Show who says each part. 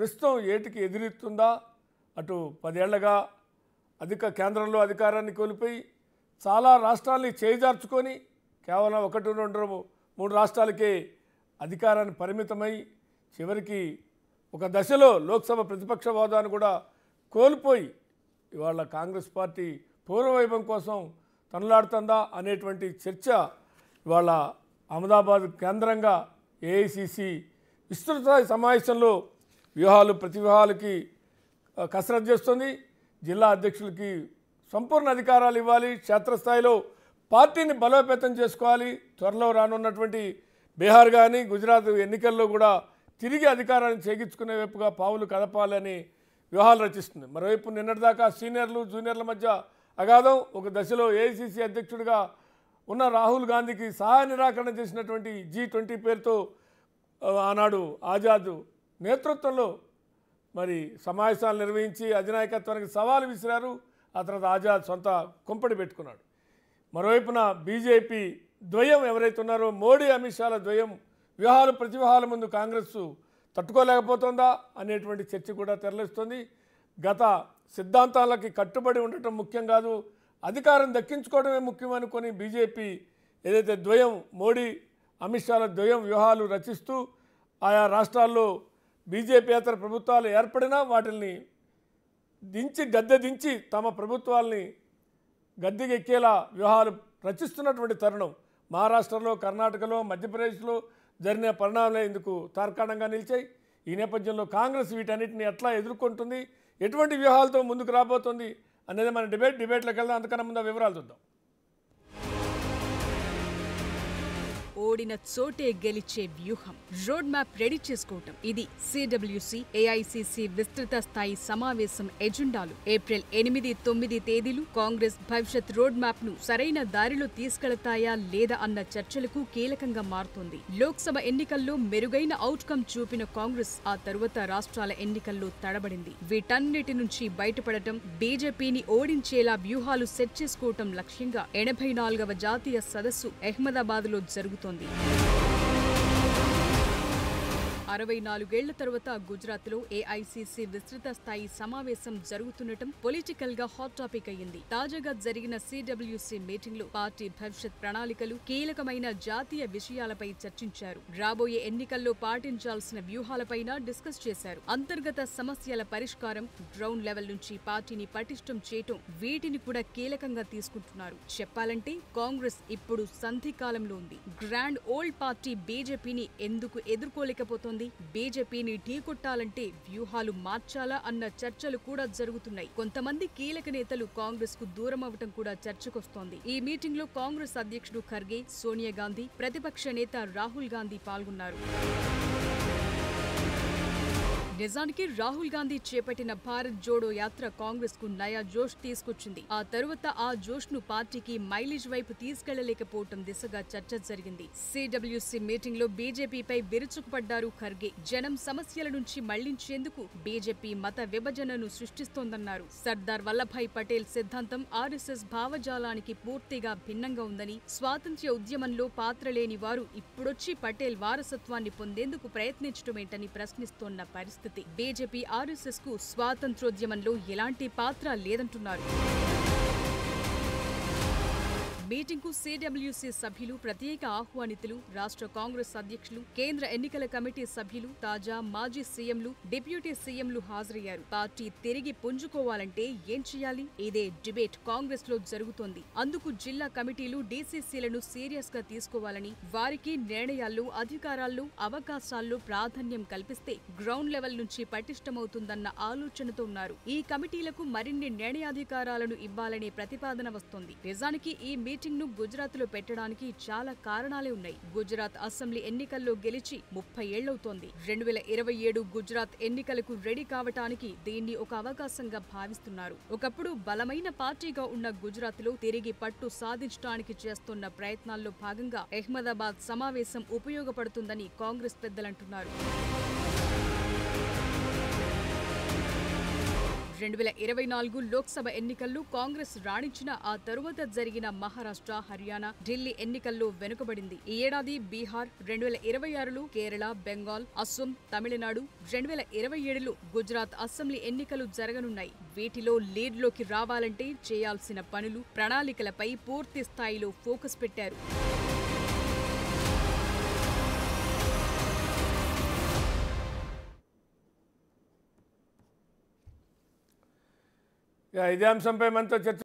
Speaker 1: ప్రస్తుతం ఏటికి ఎదురెత్తుందా? అటు 10 ఏళ్లుగా కేంద్రంలో అధికారాన్ని కోల్పోయి చాలా రాష్ట్రాల్ని చేజార్చుకొని కేవలం 1, 2, 3 రాష్ట్రాలకే అధికారాన్ని పరిమితమై చివరికి ఒక దశలో లోక్సభ ప్రతిపక్ష హోదాను కూడా కోల్పోయి ఇవాళ కాంగ్రెస్ పార్టీ పూర్వవైభవం కోసం తనలాడుతుందా అనేటువంటి చర్చ ఇవాళ అహ్మదాబాద్ కేంద్రంగా ఏఐసిసి విస్తృత సమావేశంలో వ్యూహాలు ప్రతివ్యూహాలకి కసరత్తు చేస్తుంది. జిల్లా అధ్యక్షులకి సంపూర్ణ అధికారాలు ఇవ్వాలి, క్షేత్రస్థాయిలో పార్టీని బలోపేతం చేసుకోవాలి, త్వరలో రానున్నటువంటి బీహార్ కానీ గుజరాత్ ఎన్నికల్లో కూడా తిరిగి అధికారాన్ని చేగించుకునే వైపుగా పావులు కదపాలని వ్యూహాలు రచిస్తుంది. మరోవైపు నిన్నటిదాకా సీనియర్లు జూనియర్ల మధ్య అగాధం. ఒక దశలో ఏఐసిసి అధ్యక్షుడిగా ఉన్న రాహుల్ గాంధీకి సహాయ నిరాకరణ చేసినటువంటి G20 పేరుతో ఆనాడు ఆజాద్ నేతృత్వంలో మరి సమావేశాలు నిర్వహించి అధినాయకత్వానికి సవాలు విసిరారు. ఆ తర్వాత ఆజాద్ సొంత కుంపడి పెట్టుకున్నాడు. మరోవైపున బీజేపీ ద్వయం ఎవరైతే ఉన్నారో మోడీ అమిత్ షాల ద్వయం వ్యూహాలు ప్రతివ్యూహాల ముందు కాంగ్రెస్ తట్టుకోలేకపోతుందా అనేటువంటి చర్చ కూడా తెరలేస్తుంది. గత సిద్ధాంతాలకి కట్టుబడి ఉండటం ముఖ్యం కాదు, అధికారం దక్కించుకోవడమే ముఖ్యం అనుకొని బీజేపీ ఏదైతే ద్వయం మోడీ అమిత్ షాల ద్వయం వ్యూహాలు రచిస్తూ ఆయా రాష్ట్రాల్లో బీజేపీయేతర ప్రభుత్వాలు ఏర్పడినా వాటిని గద్దె దించి తమ ప్రభుత్వాల్ని గద్దెకెక్కేలా వ్యూహాలు రచిస్తున్నటువంటి తరుణం మహారాష్ట్రలో, కర్ణాటకలో, మధ్యప్రదేశ్లో జరిగిన పరిణామాలే ఇందుకు తార్కాణంగా నిలిచాయి. ఈ నేపథ్యంలో కాంగ్రెస్ వీటన్నిటిని ఎట్లా ఎదుర్కొంటుంది, ఎటువంటి వ్యూహాలతో ముందుకు రాబోతుంది అనేది మన డిబేట్లోకి వెళ్దాం. అందుకన్నా ముందు వివరాలు చూద్దాం.
Speaker 2: ఓడిన చోటే గెలిచే వ్యూహం, రోడ్ మ్యాప్ రెడీ చేసుకోవటం, ఇది సిడబ్ల్యూసి ఏఐసిసి విస్తృత స్థాయి సమావేశం ఎజెండాలు. ఏప్రిల్ 8, 9 తేదీలు కాంగ్రెస్ భవిష్యత్ రోడ్ మ్యాప్ ను సరైన దారిలో తీసుకెళతాయా లేదా అన్న చర్చలకు కీలకంగా మారుతోంది. లోక్సభ ఎన్నికల్లో మెరుగైన అవుట్కమ్ చూపిన కాంగ్రెస్ ఆ తరువాత రాష్ట్రాల ఎన్నికల్లో తడబడింది. వీటన్నిటి నుంచి బయటపడటం, బీజేపీని ఓడించేలా వ్యూహాలు సెట్ చేసుకోవటం లక్ష్యంగా 84వ జాతీయ సదస్సు అహ్మదాబాద్ లో జరుగుతోంది. 64 ఏళ్ల తరువాత గుజరాత్ లో ఏఐసిసి విస్తృత స్థాయి సమావేశం జరుగుతుండటం పొలిటికల్ గా హాట్ టాపిక్ అయ్యింది. తాజాగా జరిగిన సిడబ్ల్యూసి మీటింగ్ లో పార్టీ భవిష్యత్ ప్రణాళికలు, కీలకమైన జాతీయ విషయాలపై చర్చించారు. రాబోయే ఎన్నికల్లో పాటించాల్సిన వ్యూహాలపైన డిస్కస్ చేశారు. అంతర్గత సమస్యల పరిష్కారం, గ్రౌండ్ లెవెల్ నుంచి పార్టీని పటిష్టం చేయటం, వీటిని కూడా కీలకంగా తీసుకుంటున్నారు. చెప్పాలంటే కాంగ్రెస్ ఇప్పుడు సంధికాలంలో ఉంది. గ్రాండ్ ఓల్డ్ పార్టీ బీజేపీని ఎందుకు ఎదుర్కోలేకపోతోంది? బీజేపీని ఢీకొట్టాలంటే వ్యూహాలు మార్చాలా అన్న చర్చలు కూడా జరుగుతున్నాయి. కొంతమంది కీలక నేతలు కాంగ్రెస్ కు దూరం అవటం కూడా చర్చకొస్తోంది. ఈ మీటింగ్ లో కాంగ్రెస్ అధ్యక్షుడు ఖర్గే, సోనియా గాంధీ, ప్రతిపక్ష నేత రాహుల్ గాంధీ పాల్గొన్నారు. నిజానికి రాహుల్ గాంధీ చేపట్టిన భారత్ జోడో యాత్ర కాంగ్రెస్ కు నయా జోష్ తీసుకొచ్చింది. ఆ తరువాత ఆ జోష్ ను పార్టీకి మైలేజ్ వైపు తీసుకెళ్లలేకపోవటం దిశగా చర్చ జరిగింది. సిడబ్ల్యూసి మీటింగ్ లో బీజేపీపై విరుచుకుపడ్డారు ఖర్గే. జనం సమస్యల నుంచి మళ్లించేందుకు బీజేపీ మత విభజనను సృష్టిస్తోందన్నారు. సర్దార్ వల్లభాయ్ పటేల్ సిద్ధాంతం ఆర్ఎస్ఎస్ భావజాలానికి పూర్తిగా భిన్నంగా ఉందని, స్వాతంత్ర్య ఉద్యమంలో పాత్రలేని వారు ఇప్పుడొచ్చి పటేల్ వారసత్వాన్ని పొందేందుకు ప్రయత్నించటమేంటని ప్రశ్నిస్తోన్న పరిస్థితి. బీజేపీ ఆర్ఎస్ఎస్ కు స్వాతంత్ర్యోద్యమంలో ఎలాంటి పాత్ర లేదంటున్నారు. మీటింగ్ కు సిడబ్ల్యూసి సభ్యులు, ప్రత్యేక ఆహ్వానితులు, రాష్ట్ర కాంగ్రెస్ అధ్యక్షులు, కేంద్ర ఎన్నికల కమిటీ సభ్యులు, తాజా మాజీ సీఎంలు, డిప్యూటీ సీఎంలు హాజరయ్యారు. పార్టీ తిరిగి పుంజుకోవాలంటే ఏం చేయాలి? ఇదే డిబేట్ కాంగ్రెస్ లో జరుగుతోంది. అందుకు జిల్లా కమిటీలు, డీసీసీలను సీరియస్ గా తీసుకోవాలని, వారికి నిర్ణయాల్లో, అధికారాల్లో, అవకాశాల్లో ప్రాధాన్యం కల్పిస్తే గ్రౌండ్ లెవెల్ నుంచి పటిష్టమవుతుందన్న ఆలోచనతో ఉన్నారు. ఈ కమిటీలకు మరిన్ని నిర్ణయాధికారాలను ఇవ్వాలనే ప్రతిపాదన వస్తోంది. నిజానికి ఈ మీటింగ్ ను గుజరాత్ లో పెట్టడానికి చాలా కారణాలే ఉన్నాయి. గుజరాత్ అసెంబ్లీ ఎన్నికల్లో గెలిచి 30 ఏళ్లవుతోంది. 2027 గుజరాత్ ఎన్నికలకు రెడీ కావటానికి దీన్ని ఒక అవకాశంగా భావిస్తున్నారు. ఒకప్పుడు బలమైన పార్టీగా ఉన్న గుజరాత్ లో తిరిగి పట్టు సాధించడానికి చేస్తున్న ప్రయత్నాల్లో భాగంగా అహ్మదాబాద్ సమావేశం ఉపయోగపడుతుందని కాంగ్రెస్ పెద్దలంటున్నారు. 2024 లోక్సభ ఎన్నికల్లో కాంగ్రెస్ రాణించిన ఆ తరువాత జరిగిన మహారాష్ట్ర, హర్యానా, ఢిల్లీ ఎన్నికల్లో వెనుకబడింది. ఈ ఏడాది బీహార్, 2026లో కేరళ, బెంగాల్, అస్సోం, తమిళనాడు, 2027లో గుజరాత్ అసెంబ్లీ ఎన్నికలు జరగనున్నాయి. వీటిలో లీడ్లోకి రావాలంటే చేయాల్సిన పనులు, ప్రణాళికలపై పూర్తి స్థాయిలో ఫోకస్ పెట్టారు.
Speaker 1: ఇదే అంశంపై మనతో చర్చ